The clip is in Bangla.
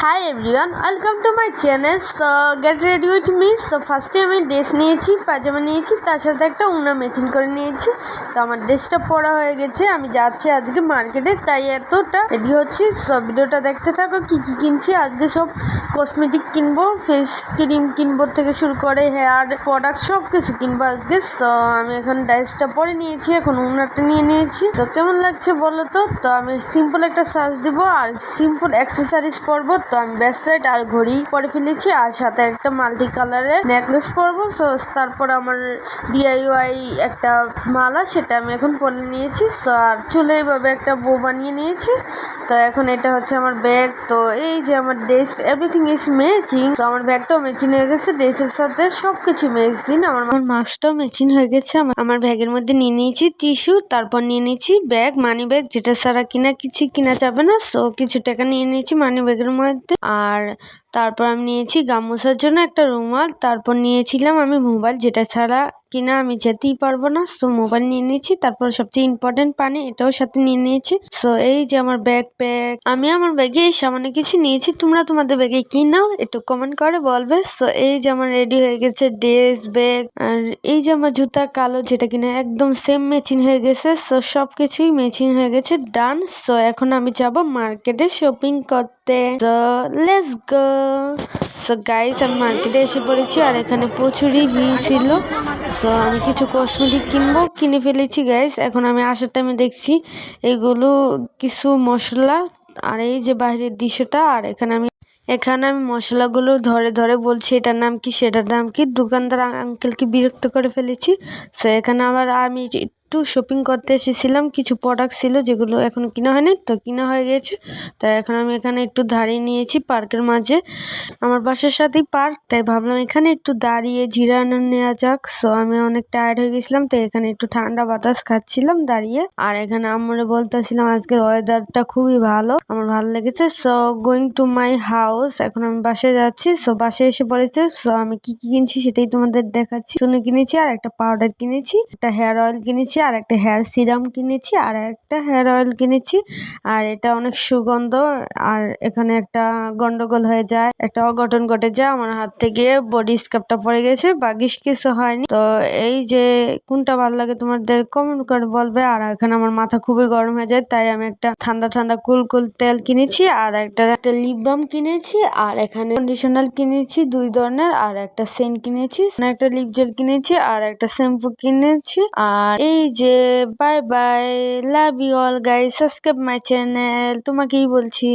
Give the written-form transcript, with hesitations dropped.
Hi everyone, welcome to my channel. So get ready with me. So ফার্স্টে আমি ড্রেস নিয়েছি, পাজামা নিয়েছি, তার সাথে একটা উড়না ম্যাচিং করে নিয়েছি। তো আমার ড্রেসটা পরা হয়ে গেছে, আমি যাচ্ছি আজকে মার্কেটে, তাই এতটা রেডি হচ্ছি। সব ভিডিওটা দেখতে থাকো। কী কী কিনছি আজকে, সব কসমেটিক কিনবো, ফেস ক্রিম কিনবো থেকে শুরু করে হেয়ার প্রোডাক্ট সব কিছু কিনবো আজকে। সো আমি এখন ড্রেসটা পরে নিয়েছি, এখন উড়নাটা নিয়ে নিয়েছি। তো কেমন লাগছে বলো তো। তো আমি সিম্পল একটা সাজ দিব আর সিম্পল অ্যাক্সেসরিজ পরবো। তো আমি ব্রেসলেট আর ঘড়ি পরে ফেলেছি, আর সাথে একটা মাল্টি কালারের নেকলেস পরবো। সো তারপর আমার ডিআইওয়াই একটা মালা, সেটা আমি এখন পরে নিয়েছি। সো আর চুলে এইভাবে একটা বো বানিয়ে নিয়েছি। তো এখন এটা হচ্ছে আমার ব্যাগ। তো এই যে আমার ড্রেস, এভরিথিং ইজ ম্যাচিং। তো আমার ব্যাগটাও ম্যাচিং হয়ে গেছে, ড্রেসের সাথে সবকিছু ম্যাচিং। আমার মাস্কটাও ম্যাচিং হয়ে গেছে। আমার ব্যাগের মধ্যে নিয়ে নিয়েছি টিস্যু, তারপর নিয়ে নিয়েছি ব্যাগ, মানি ব্যাগ, যেটা ছাড়া কিছু কিনা যাবে না। সো কিছু টাকা নিয়ে নিয়েছি মানি ব্যাগের মধ্যে। আর তারপর আমি নিয়েছি গামোছার জন্য একটা রুমাল, তারপর নিয়েছিলাম আমি মোবাইল, যেটা ছাড়া কিনা আমি যেতেই পারবো না। সো মোবাইল নিয়ে নিয়েছি, তারপর সবচেয়ে ইম্পর্টেন্ট পানি, এটাও সাথে নিয়ে নিয়েছি। সো এই যে আমার ব্যাকপ্যাক। আমি আমার ব্যাগে এই সামান্য কিছু নিয়েছি, তোমরা তোমাদের ব্যাগে কি নাও একটু কমেন্ট করে বলবে। সো এই যে আমার রেডি হয়ে গেছে ড্রেস, ব্যাগ, আর এই যে আমার জুতা কালো, যেটা কিনা একদম সেম ম্যাচিং হয়ে গেছে। সো সবকিছুই ম্যাচিং হয়ে গেছে, ডান। সো এখন আমি যাব মার্কেটে শপিং করতে। তো লেটস গো। সো গাইস, আমি মার্কেটে এসে পড়েছি, আর এখানে প্রচুরই ভিড় ছিল। সো আমি কিছু কসমেটিক কিনে ফেলেছি গাইস। এখন আমি আসার টাইমে দেখছি এগুলো কিছু মশলা, আর এই যে বাইরের দৃশ্যটা। আর এখানে আমি মশলাগুলো ধরে ধরে বলছি এটার নাম কি সেটার নাম কি। দোকানদার আঙ্কেলকে বিরক্ত করে ফেলেছি। সো এখানে আবার আমি একটু শপিং করতে এসেছিলাম, কিছু প্রোডাক্ট ছিল যেগুলো এখন কিনা হয়নি, তো কিনা হয়ে গেছে। তো এখন আমি এখানে একটু দাঁড়িয়ে নিয়েছি পার্কের মাঝে। আমার বাসার সাথেই পার্ক, তাই ভাবলাম এখানে একটু দাঁড়িয়ে জিরানো নেওয়া যাক। সো আমি অনেক টায়ার্ড হয়ে গেছিলাম, তো এখানে একটু ঠান্ডা বাতাস খাচ্ছিলাম দাঁড়িয়ে। আর এখানে আম্মুরে বলতেছিলাম আজকের ওয়েদারটা খুবই ভালো, আমার ভালো লেগেছে। So going to my house, এখন আমি বাসায় যাচ্ছি। সো বাসায় এসে পড়েছে। সো আমি কি কি কিনছি সেটাই তোমাদের দেখাচ্ছি। চুনি কিনেছি, আর একটা পাউডার কিনেছি, একটা হেয়ার অয়েল কিনেছি, আর একটা হেয়ার সিরাম কিনেছি, আর একটা হেয়ার অয়েল কিনেছি। আর এটা অনেক সুগন্ধ। আর এখানে একটা গন্ডগোল হয়ে যায়, একটা অঘটন ঘটে যায়, আমার হাত থেকে বডি স্ক্রাবটা পড়ে গেছে, বাগিস কিছু হয়নি। তো এই যে কোনটা ভালো লাগে তোমাদের কমেন্ট করে বলবে। আর এখানে আমার মাথা খুবই গরম হয়ে যায়, তাই আমি একটা ঠান্ডা ঠান্ডা কুল তেল কিনেছি, আর একটা লিপ বাম কিনেছি, আর এখানে কন্ডিশনার কিনেছি 2 ধরনের, আর একটা সেন্ট কিনেছি, একটা লিপ জেল কিনেছি, আর একটা শ্যাম্পু কিনেছি। আর এই যে bye bye, love you all guys, subscribe my channel, তোমাকেই বলছি।